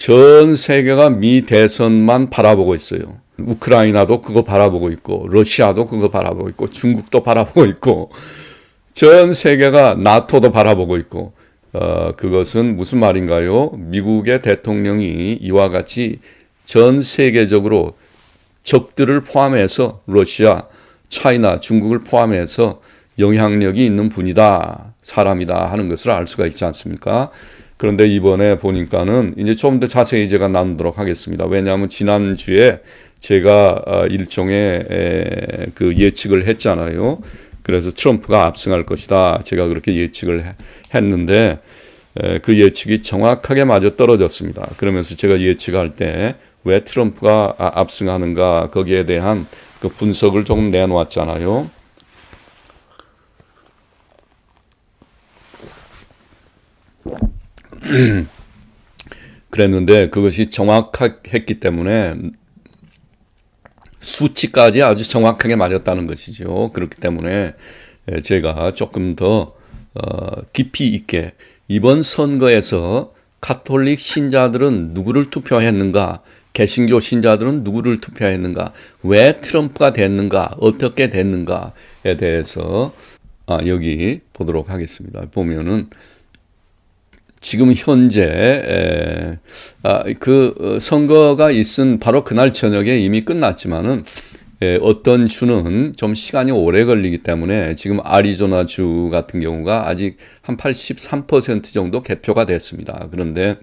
전 세계가 미 대선만 바라보고 있어요. 우크라이나도 그거 바라보고 있고, 러시아도 그거 바라보고 있고, 중국도 바라보고 있고, 전 세계가 나토도 바라보고 있고, 그것은 무슨 말인가요? 미국의 대통령이 이와 같이 전 세계적으로 적들을 포함해서 러시아, 차이나, 중국을 포함해서 영향력이 있는 분이다, 사람이다 하는 것을 알 수가 있지 않습니까? 그런데 이번에 보니까는 이제 좀 더 자세히 제가 나누도록 하겠습니다. 왜냐하면 지난주에 제가 일종의 그 예측을 했잖아요. 그래서 트럼프가 압승할 것이다. 제가 그렇게 예측을 했는데 그 예측이 정확하게 맞아 떨어졌습니다. 그러면서 제가 예측할 때 왜 트럼프가 압승하는가 거기에 대한 그 분석을 조금 내놓았잖아요. 그랬는데 그것이 정확했기 때문에 수치까지 아주 정확하게 맞았다는 것이죠. 그렇기 때문에 제가 조금 더 깊이 있게 이번 선거에서 가톨릭 신자들은 누구를 투표했는가, 개신교 신자들은 누구를 투표했는가, 왜 트럼프가 됐는가, 어떻게 됐는가에 대해서 여기 보도록 하겠습니다. 보면은 지금 현재 그 선거가 있은 바로 그날 저녁에 이미 끝났지만은 어떤 주는 좀 시간이 오래 걸리기 때문에 지금 아리조나 주 같은 경우가 아직 한 83% 정도 개표가 됐습니다. 그런데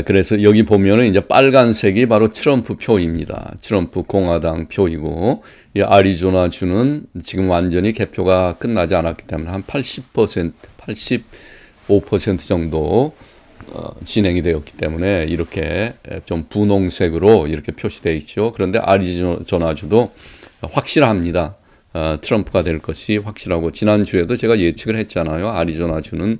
그래서 여기 보면은 이제 빨간색이 바로 트럼프 표입니다. 트럼프 공화당 표이고, 이 아리조나 주는 지금 완전히 개표가 끝나지 않았기 때문에 한 80%, 85% 정도 진행이 되었기 때문에 이렇게 좀 분홍색으로 이렇게 표시되어 있죠. 그런데 아리조나주도 확실합니다. 트럼프가 될 것이 확실하고, 지난주에도 제가 예측을 했잖아요. 아리조나주는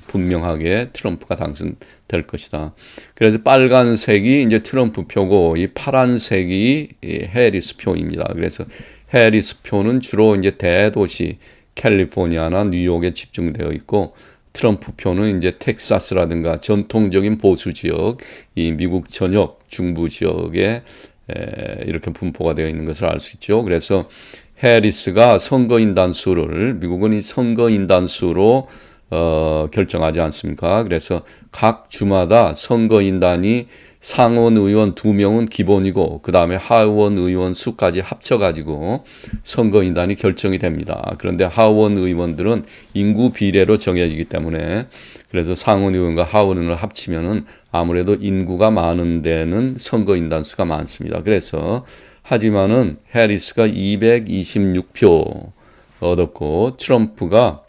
분명하게 트럼프가 당선될 것이다. 그래서 빨간색이 이제 트럼프 표고, 이 파란색이 해리스 표입니다. 그래서 해리스 표는 주로 이제 대도시 캘리포니아나 뉴욕에 집중되어 있고, 트럼프 표는 이제 텍사스라든가 전통적인 보수 지역, 이 미국 전역 중부 지역에 이렇게 분포가 되어 있는 것을 알 수 있죠. 그래서 해리스가 선거인단 수를, 미국은 이 선거인단 수로 결정하지 않습니까? 그래서 각 주마다 선거인단이 상원 의원 2명은 기본이고, 그 다음에 하원 의원 수까지 합쳐가지고 선거인단이 결정이 됩니다. 그런데 하원 의원들은 인구 비례로 정해지기 때문에, 그래서 상원 의원과 하원 의원을 합치면은 아무래도 인구가 많은 데는 선거인단 수가 많습니다. 그래서 하지만은 해리스가 226표 얻었고, 트럼프가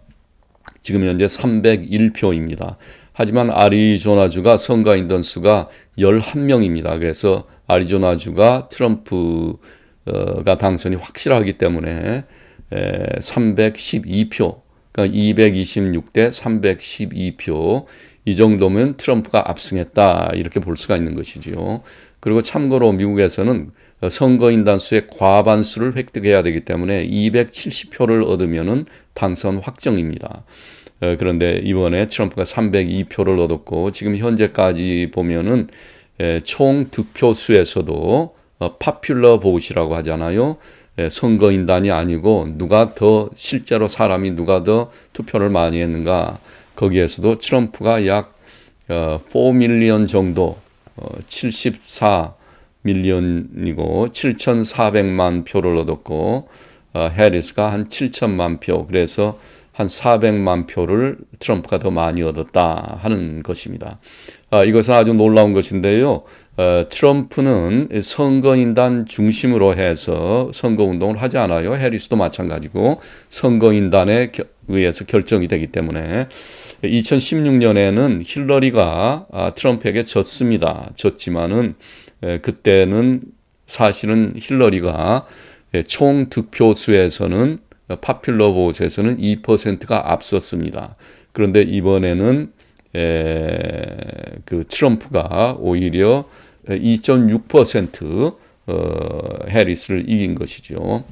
지금 현재 301표입니다. 하지만 아리조나주가 선거인단 수가 11명입니다. 그래서 아리조나주가 트럼프가 당선이 확실하기 때문에 312표, 그러니까 226대 312표, 이 정도면 트럼프가 압승했다, 이렇게 볼 수가 있는 것이지요. 그리고 참고로 미국에서는 선거인단 수의 과반수를 획득해야 되기 때문에 270표를 얻으면은 당선 확정입니다. 그런데 이번에 트럼프가 302표를 얻었고, 지금 현재까지 보면은 총 득표수에서도 파퓰러 보트이라고 하잖아요. 선거인단이 아니고 누가 더 실제로 사람이 누가 더 투표를 많이 했는가, 거기에서도 트럼프가 약 4밀리언 정도, 74밀리언이고 7,400만 표를 얻었고, 해리스가 한 7천만 표, 그래서 한 400만 표를 트럼프가 더 많이 얻었다 하는 것입니다. 이것은 아주 놀라운 것인데요. 트럼프는 선거인단 중심으로 해서 선거운동을 하지 않아요. 해리스도 마찬가지고 선거인단에 의해서 결정이 되기 때문에 2016년에는 힐러리가 트럼프에게 졌습니다. 졌지만은 그때는 사실은 힐러리가 총 득표수에서는 파퓰러 보트에서는 2%가 앞섰습니다. 그런데 이번에는 그 트럼프가 오히려 2.6% 해리스를 이긴 것이죠.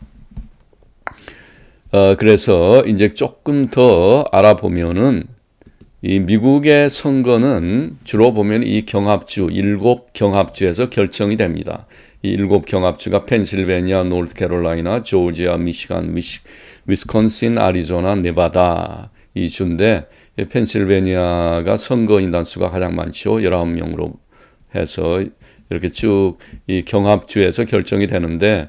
그래서 이제 조금 더 알아보면은 이 미국의 선거는 주로 보면 이 경합주, 7경합주에서 결정이 됩니다. 이 7경합주가 펜실베니아, 노스캐롤라이나, 조지아, 미시간, 위스콘신, 아리조나, 네바다 이 주인데, 펜실베니아가 선거 인단수가 가장 많죠. 19명으로 해서 이렇게 쭉 이 경합주에서 결정이 되는데,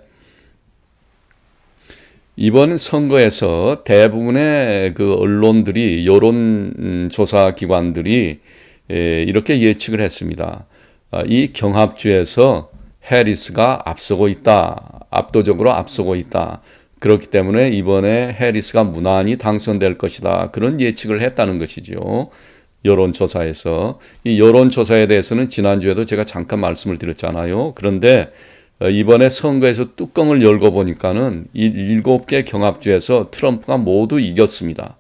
이번 선거에서 대부분의 그 언론들이, 여론조사 기관들이 이렇게 예측을 했습니다. 이 경합주에서 해리스가 앞서고 있다. 압도적으로 앞서고 있다. 그렇기 때문에 이번에 해리스가 무난히 당선될 것이다. 그런 예측을 했다는 것이죠. 여론조사에서. 이 여론조사에 대해서는 지난주에도 제가 잠깐 말씀을 드렸잖아요. 그런데 이번에 선거에서 뚜껑을 열고 보니까는 이 7개 경합주에서 트럼프가 모두 이겼습니다.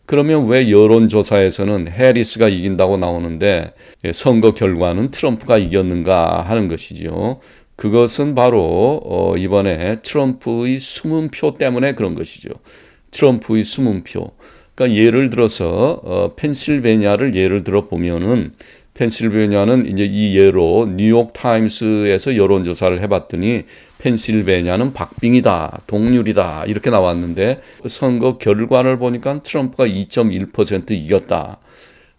그러면 왜 여론조사에서는 해리스가 이긴다고 나오는데 선거 결과는 트럼프가 이겼는가 하는 것이죠. 그것은 바로 이번에 트럼프의 숨은표 때문에 그런 것이죠. 트럼프의 숨은표. 그러니까 예를 들어서 펜실베니아를 예를 들어 보면은, 펜실베니아는 이제 이 예로 뉴욕 타임스에서 여론조사를 해봤더니 펜실베니아는 박빙이다, 동률이다 이렇게 나왔는데 선거 결과를 보니까 트럼프가 2.1% 이겼다.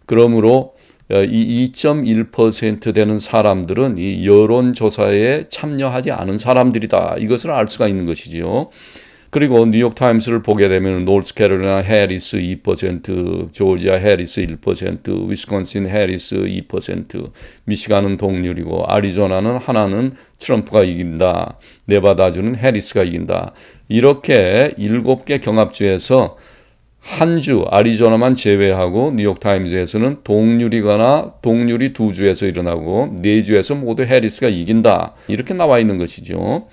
그러므로 이 2.1% 되는 사람들은 이 여론조사에 참여하지 않은 사람들이다. 이것을 알 수가 있는 것이지요. 그리고 뉴욕타임스를 보게 되면 노스캐롤라이나 해리스 2%, 조지아 해리스 1%, 위스콘신 해리스 2%, 미시간은 동률이고 아리조나는 하나는 트럼프가 이긴다. 네바다주는 해리스가 이긴다. 이렇게 7개 경합주에서 한 주, 아리조나만 제외하고 뉴욕타임즈에서는 동률이거나 동률이 2주에서 일어나고 4주에서 모두 해리스가 이긴다. 이렇게 나와 있는 것이죠.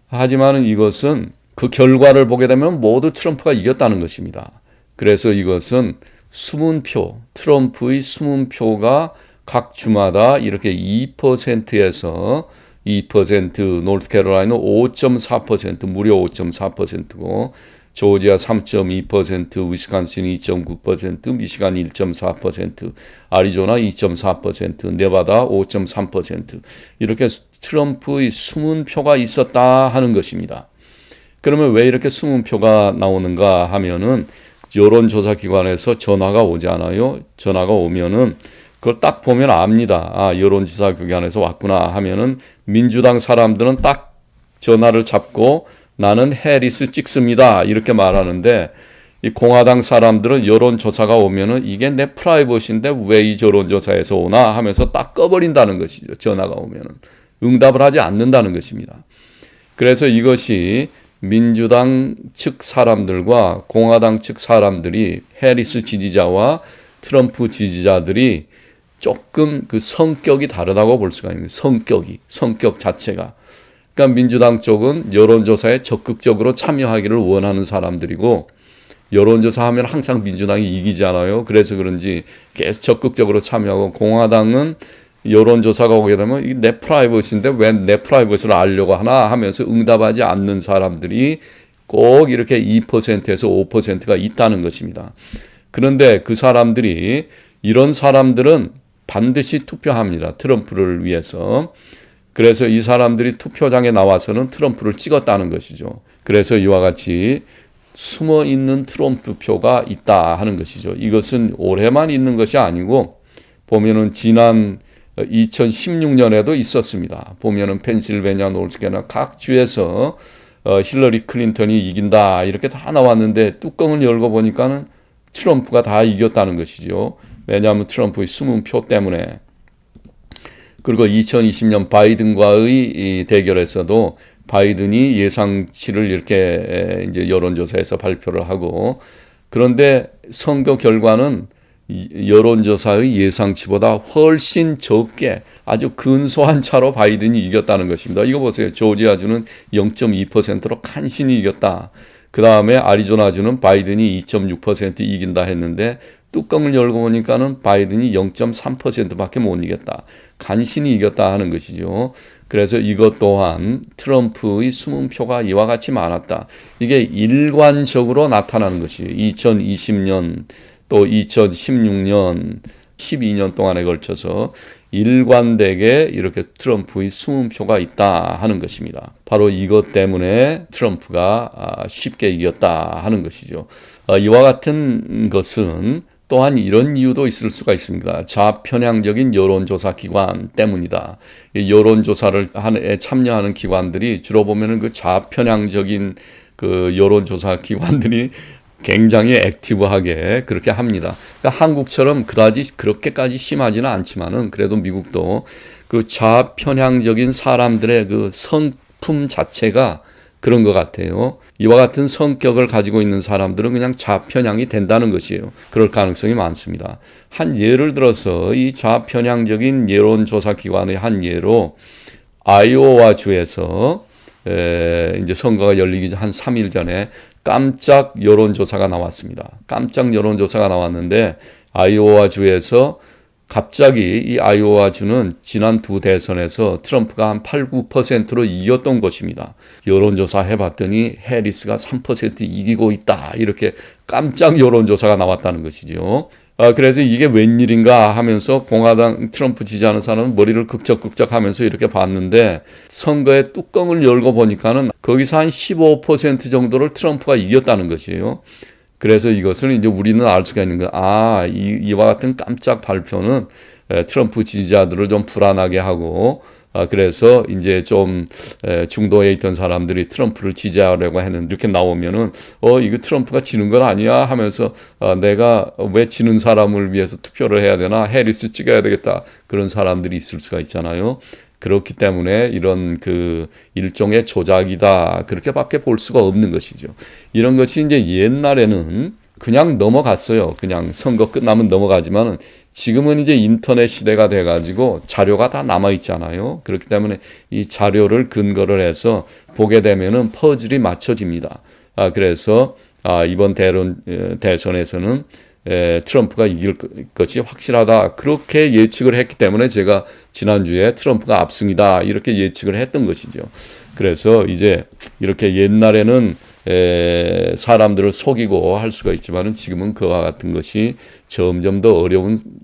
하지만 이것은 그 결과를 보게 되면 모두 트럼프가 이겼다는 것입니다. 그래서 이것은 숨은표, 트럼프의 숨은표가 각 주마다 이렇게 2%에서 2%, 노스캐롤라이나 5.4%, 무려 5.4%고 조지아 3.2%, 위스콘신 2.9%, 미시간 1.4%, 아리조나 2.4%, 네바다 5.3% 이렇게 트럼프의 숨은 표가 있었다 하는 것입니다. 그러면 왜 이렇게 숨은 표가 나오는가 하면은 여론조사 기관에서 전화가 오지 않아요? 전화가 오면은 그걸 딱 보면 압니다. 아, 여론조사 기관에서 왔구나 하면은 민주당 사람들은 딱 전화를 잡고 나는 해리스 찍습니다. 이렇게 말하는데 이 공화당 사람들은 여론조사가 오면은 이게 내 프라이버시인데 왜 이 여론조사에서 오나 하면서 딱 꺼버린다는 것이죠. 전화가 오면은. 응답을 하지 않는다는 것입니다. 그래서 이것이 민주당 측 사람들과 공화당 측 사람들이 해리스 지지자와 트럼프 지지자들이 조금 그 성격이 다르다고 볼 수가 있는 거예요. 성격 자체가. 그러니까 민주당 쪽은 여론조사에 적극적으로 참여하기를 원하는 사람들이고 여론조사 하면 항상 민주당이 이기잖아요. 그래서 그런지 계속 적극적으로 참여하고 공화당은 여론조사가 오게 되면 이게 내 프라이버시인데 왜 내 프라이버시를 알려고 하나 하면서 응답하지 않는 사람들이 꼭 이렇게 2%에서 5%가 있다는 것입니다. 그런데 그 사람들이 이런 사람들은 반드시 투표합니다. 트럼프를 위해서. 그래서 이 사람들이 투표장에 나와서는 트럼프를 찍었다는 것이죠. 그래서 이와 같이 숨어 있는 트럼프 표가 있다 하는 것이죠. 이것은 올해만 있는 것이 아니고 보면은 지난 2016년에도 있었습니다. 보면은 펜실베니아, 노스캐롤라이나 각 주에서 힐러리 클린턴이 이긴다 이렇게 다 나왔는데 뚜껑을 열고 보니까는 트럼프가 다 이겼다는 것이죠. 왜냐하면 트럼프의 숨은 표 때문에. 그리고 2020년 바이든과의 이 대결에서도 바이든이 예상치를 이렇게 이제 여론조사에서 발표를 하고 그런데 선거 결과는 여론조사의 예상치보다 훨씬 적게 아주 근소한 차로 바이든이 이겼다는 것입니다. 이거 보세요. 조지아주는 0.2%로 간신히 이겼다. 그 다음에 아리조나주는 바이든이 2.6% 이긴다 했는데 뚜껑을 열고 보니까는 바이든이 0.3%밖에 못 이겼다. 간신히 이겼다 하는 것이죠. 그래서 이것 또한 트럼프의 숨은 표가 이와 같이 많았다. 이게 일관적으로 나타나는 것이에요. 2020년 또 2016년 12년 동안에 걸쳐서 일관되게 이렇게 트럼프의 숨은 표가 있다 하는 것입니다. 바로 이것 때문에 트럼프가 쉽게 이겼다 하는 것이죠. 이와 같은 것은 또한 이런 이유도 있을 수가 있습니다. 좌편향적인 여론조사 기관 때문이다. 이 여론조사를 참여하는 기관들이 주로 보면은 그 좌편향적인 그 여론조사 기관들이 굉장히 액티브하게 그렇게 합니다. 그러니까 한국처럼 그렇게까지 심하지는 않지만은 그래도 미국도 그 좌편향적인 사람들의 그 성품 자체가 그런 것 같아요. 이와 같은 성격을 가지고 있는 사람들은 그냥 좌편향이 된다는 것이에요. 그럴 가능성이 많습니다. 한 예를 들어서 이 좌편향적인 여론조사 기관의 한 예로 아이오와 주에서 이제 선거가 열리기 한 3일 전에 깜짝 여론조사가 나왔습니다. 깜짝 여론조사가 나왔는데 아이오와 주에서 갑자기 이 아이오와 주는 지난 두 대선에서 트럼프가 한 8, 9%로 이겼던 것입니다. 여론조사 해봤더니 해리스가 3% 이기고 있다. 이렇게 깜짝 여론조사가 나왔다는 것이죠. 그래서 이게 웬일인가 하면서 공화당 트럼프 지지하는 사람은 머리를 극적극적 하면서 이렇게 봤는데 선거의 뚜껑을 열고 보니까는 거기서 한 15% 정도를 트럼프가 이겼다는 것이에요. 그래서 이것을 이제 우리는 알 수가 있는 거야. 이와 같은 깜짝 발표는 트럼프 지지자들을 좀 불안하게 하고 그래서 이제 좀 중도에 있던 사람들이 트럼프를 지지하려고 했는데 이렇게 나오면은 이거 트럼프가 지는 건 아니야 하면서 내가 왜 지는 사람을 위해서 투표를 해야 되나 해리스 찍어야 되겠다 그런 사람들이 있을 수가 있잖아요. 그렇기 때문에 이런 그 일종의 조작이다 그렇게밖에 볼 수가 없는 것이죠. 이런 것이 이제 옛날에는 그냥 넘어갔어요. 그냥 선거 끝나면 넘어가지만은 지금은 이제 인터넷 시대가 돼가지고 자료가 다 남아있잖아요. 그렇기 때문에 이 자료를 근거를 해서 보게 되면은 퍼즐이 맞춰집니다. 그래서 이번 대선에서는 트럼프가 이길 것이 확실하다. 그렇게 예측을 했기 때문에 제가 지난주에 트럼프가 압승이다. 이렇게 예측을 했던 것이죠. 그래서 이제 이렇게 옛날에는 사람들을 속이고 할 수가 있지만은 지금은 그와 같은 것이 점점 더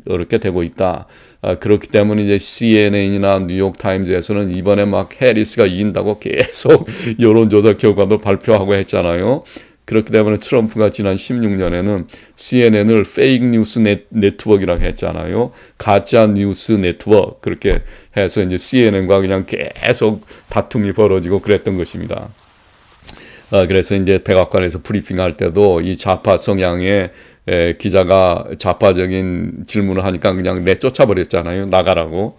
어렵게 되고 있다. 그렇기 때문에 이제 CNN이나 뉴욕타임즈에서는 이번에 막 해리스가 이긴다고 계속 여론조사 결과도 발표하고 했잖아요. 그렇기 때문에 트럼프가 지난 16년에는 CNN을 페이크 뉴스 네트워크라고 했잖아요. 가짜 뉴스 네트워크 그렇게 해서 이제 CNN과 그냥 계속 다툼이 벌어지고 그랬던 것입니다. 그래서 이제 백악관에서 브리핑할 때도 이 좌파 성향의 기자가 좌파적인 질문을 하니까 그냥 내쫓아 버렸잖아요. 나가라고.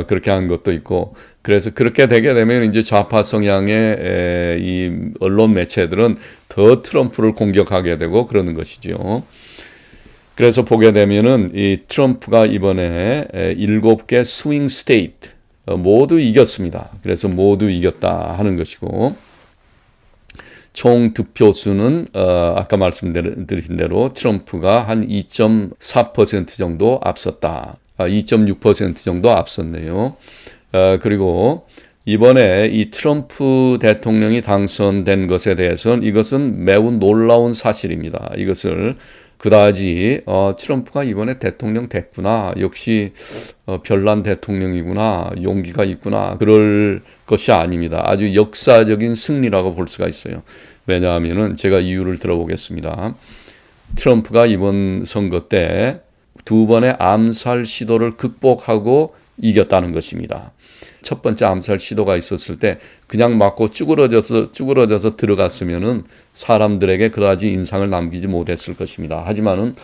그렇게 한 것도 있고. 그래서 그렇게 되게 되면 이제 좌파 성향의 이 언론 매체들은 더 트럼프를 공격하게 되고 그러는 것이죠. 그래서 보게 되면은 이 트럼프가 이번에 7개 스윙 스테이트 모두 이겼습니다. 그래서 모두 이겼다 하는 것이고. 총 득표수는 아까 말씀드린 대로 트럼프가 한 2.4% 정도 앞섰다. 2.6% 정도 앞섰네요. 그리고 이번에 이 트럼프 대통령이 당선된 것에 대해서는 이것은 매우 놀라운 사실입니다. 이것을 그다지 트럼프가 이번에 대통령 됐구나. 역시 별난 대통령이구나. 용기가 있구나. 그럴 것이 아닙니다. 아주 역사적인 승리라고 볼 수가 있어요. 왜냐하면은 제가 이유를 들어보겠습니다. 트럼프가 이번 선거 때 2번의 암살 시도를 극복하고 이겼다는 것입니다. 첫 번째 암살 시도가 있었을 때 그냥 맞고 쭈그러져서 들어갔으면은 사람들에게 그다지 인상을 남기지 못했을 것입니다. 하지만은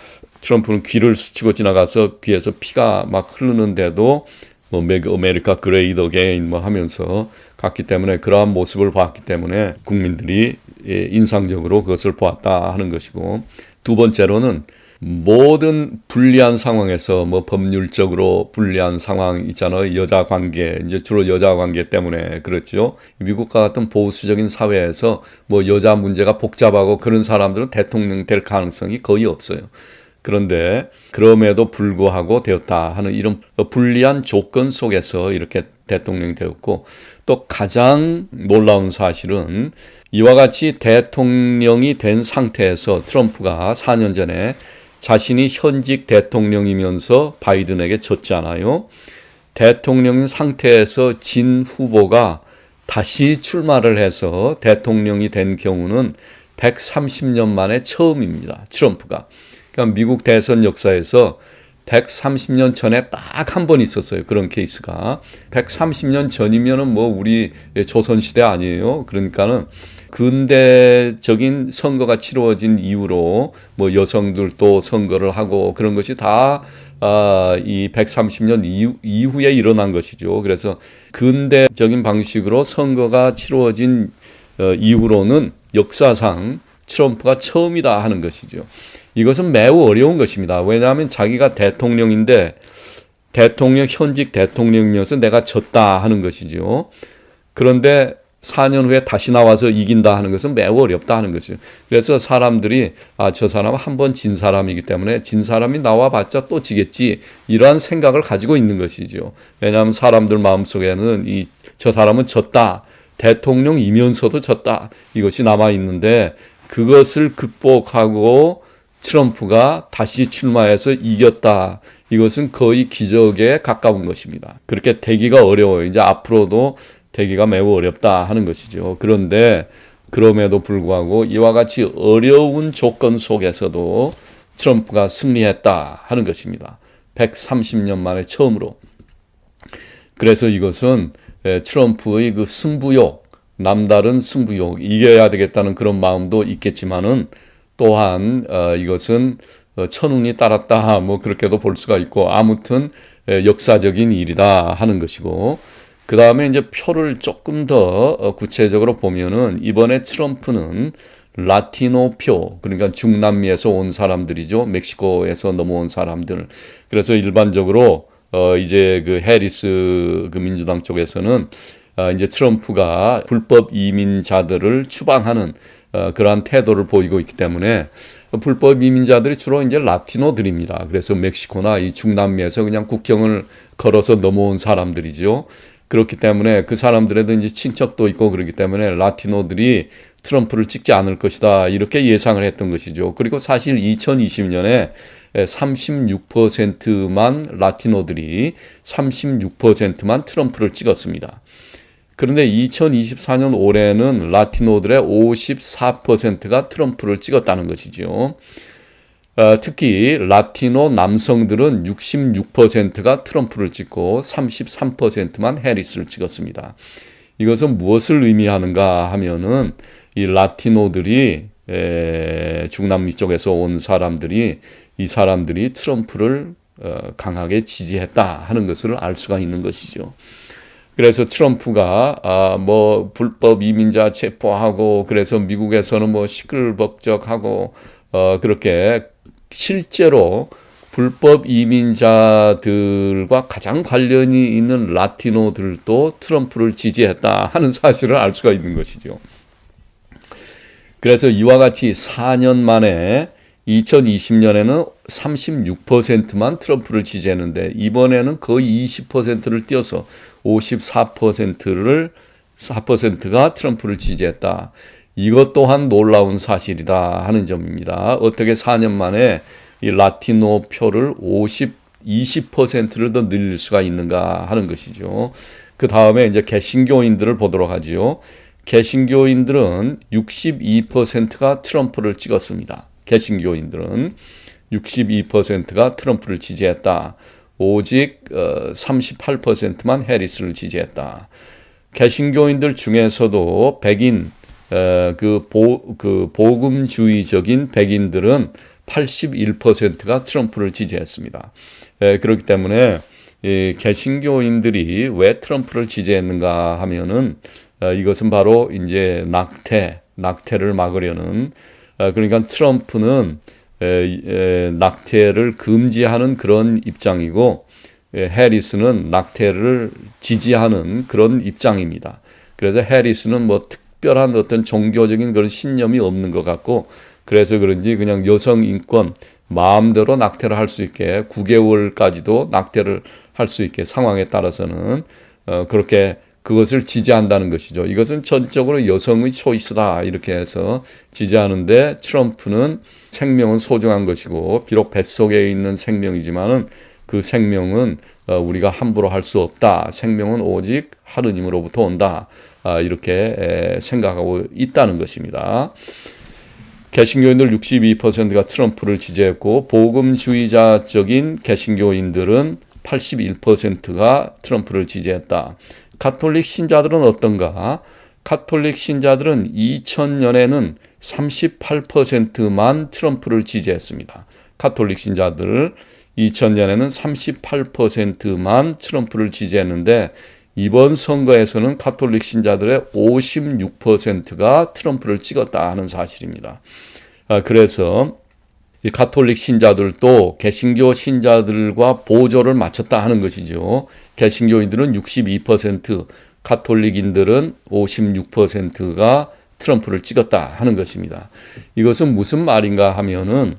트럼프는 귀를 스치고 지나가서 귀에서 피가 막 흐르는데도 뭐 아메리카 그레이트 어게인 뭐 하면서 갔기 때문에 그러한 모습을 봤기 때문에 국민들이 인상적으로 그것을 보았다 하는 것이고, 두 번째로는 모든 불리한 상황에서 뭐 법률적으로 불리한 상황 있잖아요. 여자 관계, 이제 주로 여자 관계 때문에 그렇죠. 미국과 같은 보수적인 사회에서 뭐 여자 문제가 복잡하고 그런 사람들은 대통령 될 가능성이 거의 없어요. 그런데 그럼에도 불구하고 되었다 하는 이런 불리한 조건 속에서 이렇게 대통령이 되었고, 또 가장 놀라운 사실은 이와 같이 대통령이 된 상태에서 트럼프가 4년 전에 자신이 현직 대통령이면서 바이든에게 졌잖아요. 대통령인 상태에서 진 후보가 다시 출마를 해서 대통령이 된 경우는 130년 만에 처음입니다. 트럼프가. 그러니까 미국 대선 역사에서 130년 전에 딱 한 번 있었어요. 그런 케이스가. 130년 전이면은 뭐 우리 조선시대 아니에요. 그러니까는 근대적인 선거가 치루어진 이후로 뭐 여성들도 선거를 하고 그런 것이 다 이 130년 이후에 일어난 것이죠. 그래서 근대적인 방식으로 선거가 치루어진 이후로는 역사상 트럼프가 처음이다 하는 것이죠. 이것은 매우 어려운 것입니다. 왜냐하면 자기가 대통령인데 현직 대통령이면서 내가 졌다 하는 것이죠. 그런데 4년 후에 다시 나와서 이긴다 하는 것은 매우 어렵다 하는 것이죠. 그래서 사람들이 저 사람은 한 번 진 사람이기 때문에 진 사람이 나와봤자 또 지겠지 이러한 생각을 가지고 있는 것이죠. 왜냐하면 사람들 마음속에는 저 사람은 졌다. 대통령이면서도 졌다. 이것이 남아있는데 그것을 극복하고 트럼프가 다시 출마해서 이겼다. 이것은 거의 기적에 가까운 것입니다. 그렇게 되기가 어려워요. 이제 앞으로도 되기가 매우 어렵다 하는 것이죠. 그런데 그럼에도 불구하고 이와 같이 어려운 조건 속에서도 트럼프가 승리했다 하는 것입니다. 130년 만에 처음으로. 그래서 이것은 트럼프의 그 승부욕, 남다른 승부욕, 이겨야 되겠다는 그런 마음도 있겠지만은 또한 이것은 천운이 따랐다 뭐 그렇게도 볼 수가 있고 아무튼 역사적인 일이다 하는 것이고 그 다음에 이제 표를 조금 더 구체적으로 보면은 이번에 트럼프는 라티노 표, 그러니까 중남미에서 온 사람들이죠. 멕시코에서 넘어온 사람들. 그래서 일반적으로 이제 그 해리스 그 민주당 쪽에서는 이제 트럼프가 불법 이민자들을 추방하는 그러한 태도를 보이고 있기 때문에 불법 이민자들이 주로 이제 라티노들입니다. 그래서 멕시코나 이 중남미에서 그냥 국경을 걸어서 넘어온 사람들이죠. 그렇기 때문에 그 사람들에도 이제 친척도 있고 그렇기 때문에 라티노들이 트럼프를 찍지 않을 것이다. 이렇게 예상을 했던 것이죠. 그리고 사실 2020년에 36%만 라티노들이 36%만 트럼프를 찍었습니다. 그런데 2024년 올해는 라티노들의 54%가 트럼프를 찍었다는 것이죠. 특히 라티노 남성들은 66%가 트럼프를 찍고 33%만 해리스를 찍었습니다. 이것은 무엇을 의미하는가 하면은 이 라티노들이 중남미 쪽에서 온 사람들이 이 사람들이 트럼프를 강하게 지지했다 하는 것을 알 수가 있는 것이죠. 그래서 트럼프가 뭐 불법 이민자 체포하고 그래서 미국에서는 뭐 시끌벅적하고 그렇게 실제로 불법 이민자들과 가장 관련이 있는 라티노들도 트럼프를 지지했다 하는 사실을 알 수가 있는 것이죠. 그래서 이와 같이 4년 만에 2020년에는 36%만 트럼프를 지지했는데 이번에는 거의 20%를 뛰어서 4%가 트럼프를 지지했다. 이것 또한 놀라운 사실이다 하는 점입니다. 어떻게 4년 만에 이 라티노 표를 20%를 더 늘릴 수가 있는가 하는 것이죠. 그 다음에 이제 개신교인들을 보도록 하지요. 개신교인들은 62%가 트럼프를 찍었습니다. 개신교인들은 62%가 트럼프를 지지했다. 오직 38%만 해리스를 지지했다. 개신교인들 중에서도 백인 복음주의적인 백인들은 81%가 트럼프를 지지했습니다. 그렇기 때문에 이 개신교인들이 왜 트럼프를 지지했는가 하면은 이것은 바로 이제 낙태를 막으려는 그러니까 트럼프는 낙태를 금지하는 그런 입장이고 해리스는 낙태를 지지하는 그런 입장입니다. 그래서 해리스는 뭐 특별한 어떤 종교적인 그런 신념이 없는 것 같고 그래서 그런지 그냥 여성 인권 마음대로 낙태를 할 수 있게 9개월까지도 낙태를 할 수 있게 상황에 따라서는 그렇게 그것을 지지한다는 것이죠. 이것은 전적으로 여성의 초이스다 이렇게 해서 지지하는데 트럼프는 생명은 소중한 것이고 비록 뱃속에 있는 생명이지만은 그 생명은 우리가 함부로 할 수 없다. 생명은 오직 하느님으로부터 온다. 이렇게 생각하고 있다는 것입니다. 개신교인들 62%가 트럼프를 지지했고 복음주의자적인 개신교인들은 81%가 트럼프를 지지했다. 가톨릭 신자들은 어떤가? 가톨릭 신자들은 2000년에는 38%만 트럼프를 지지했습니다. 가톨릭 신자들 2000년에는 38%만 트럼프를 지지했는데 이번 선거에서는 가톨릭 신자들의 56%가 트럼프를 찍었다 하는 사실입니다. 그래서 이 가톨릭 신자들도 개신교 신자들과 보조를 맞췄다 하는 것이죠. 개신교인들은 62%, 가톨릭인들은 56%가 트럼프를 찍었다 하는 것입니다. 이것은 무슨 말인가 하면은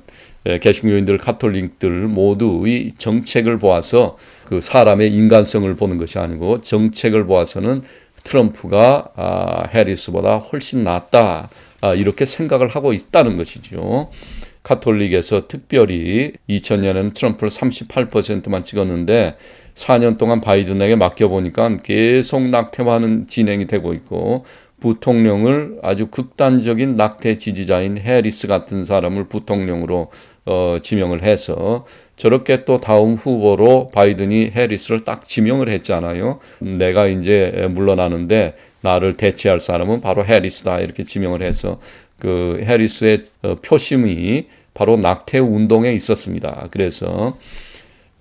개신교인들, 가톨릭들 모두의 정책을 보아서 그 사람의 인간성을 보는 것이 아니고 정책을 보아서는 트럼프가 해리스보다 훨씬 낫다 이렇게 생각을 하고 있다는 것이죠. 가톨릭에서 특별히 2000년에는 트럼프를 38%만 찍었는데 4년 동안 바이든에게 맡겨보니까 계속 낙태화는 진행이 되고 있고 부통령을 아주 극단적인 낙태 지지자인 해리스 같은 사람을 부통령으로 지명을 해서 저렇게 또 다음 후보로 바이든이 해리스를 딱 지명을 했잖아요. 내가 이제 물러나는데 나를 대체할 사람은 바로 해리스다 이렇게 지명을 해서 그 해리스의 표심이 바로 낙태 운동에 있었습니다. 그래서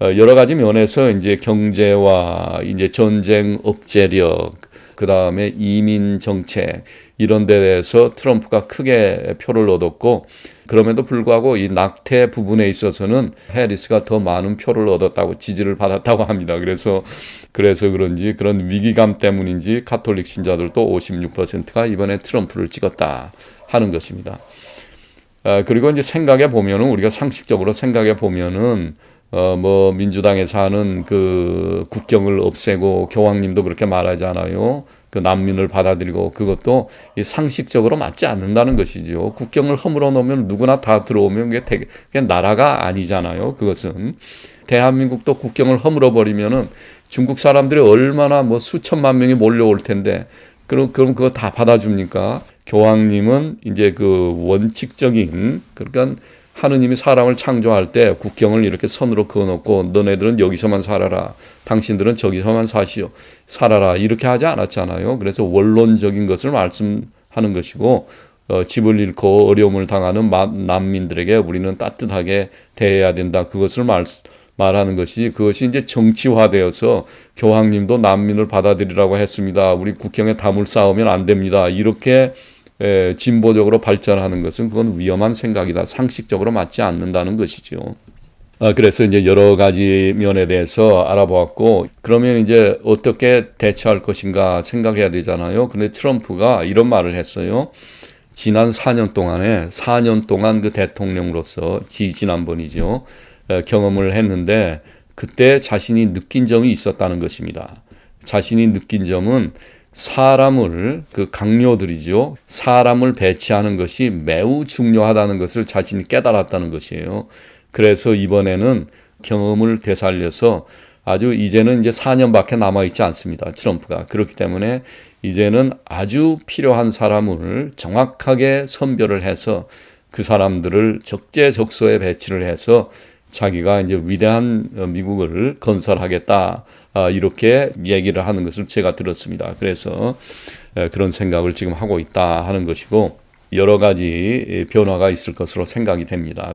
여러 가지 면에서 이제 경제와 이제 전쟁 억제력, 그 다음에 이민 정책 이런 데에서 트럼프가 크게 표를 얻었고 그럼에도 불구하고 이 낙태 부분에 있어서는 해리스가 더 많은 표를 얻었다고 지지를 받았다고 합니다. 그래서 그런지 그런 위기감 때문인지 가톨릭 신자들도 56%가 이번에 트럼프를 찍었다 하는 것입니다. 그리고 이제 생각해 보면은 우리가 상식적으로 생각해 보면은 뭐 민주당에서 하는 그 국경을 없애고 교황님도 그렇게 말하잖아요. 그 난민을 받아들이고 그것도 상식적으로 맞지 않는다는 것이죠. 국경을 허물어 놓으면 누구나 다 들어오면 그게 나라가 아니잖아요. 그것은 대한민국도 국경을 허물어 버리면은 중국 사람들이 얼마나 뭐 수천만 명이 몰려올 텐데 그럼 그거 다 받아줍니까? 교황님은 이제 그 원칙적인 그러니까 하느님이 사람을 창조할 때 국경을 이렇게 선으로 그어놓고 너네들은 여기서만 살아라. 당신들은 저기서만 살아라. 이렇게 하지 않았잖아요. 그래서 원론적인 것을 말씀하는 것이고 집을 잃고 어려움을 당하는 난민들에게 우리는 따뜻하게 대해야 된다. 그것을 말하는 것이 그것이 이제 정치화되어서 교황님도 난민을 받아들이라고 했습니다. 우리 국경에 담을 쌓으면 안 됩니다. 이렇게 진보적으로 발전하는 것은 그건 위험한 생각이다. 상식적으로 맞지 않는다는 것이죠. 그래서 이제 여러 가지 면에 대해서 알아보았고 그러면 이제 어떻게 대처할 것인가 생각해야 되잖아요. 근데 트럼프가 이런 말을 했어요. 지난 4년 동안 그 대통령으로서 지난번이죠. 경험을 했는데 그때 자신이 느낀 점이 있었다는 것입니다. 자신이 느낀 점은 사람을 그 강요들이죠. 사람을 배치하는 것이 매우 중요하다는 것을 자신이 깨달았다는 것이에요. 그래서 이번에는 경험을 되살려서 아주 이제는 이제 4년밖에 남아있지 않습니다. 트럼프가. 그렇기 때문에 이제는 아주 필요한 사람을 정확하게 선별을 해서 그 사람들을 적재적소에 배치를 해서 자기가 이제 위대한 미국을 건설하겠다. 이렇게 얘기를 하는 것을 제가 들었습니다. 그래서 그런 생각을 지금 하고 있다 하는 것이고 여러 가지 변화가 있을 것으로 생각이 됩니다.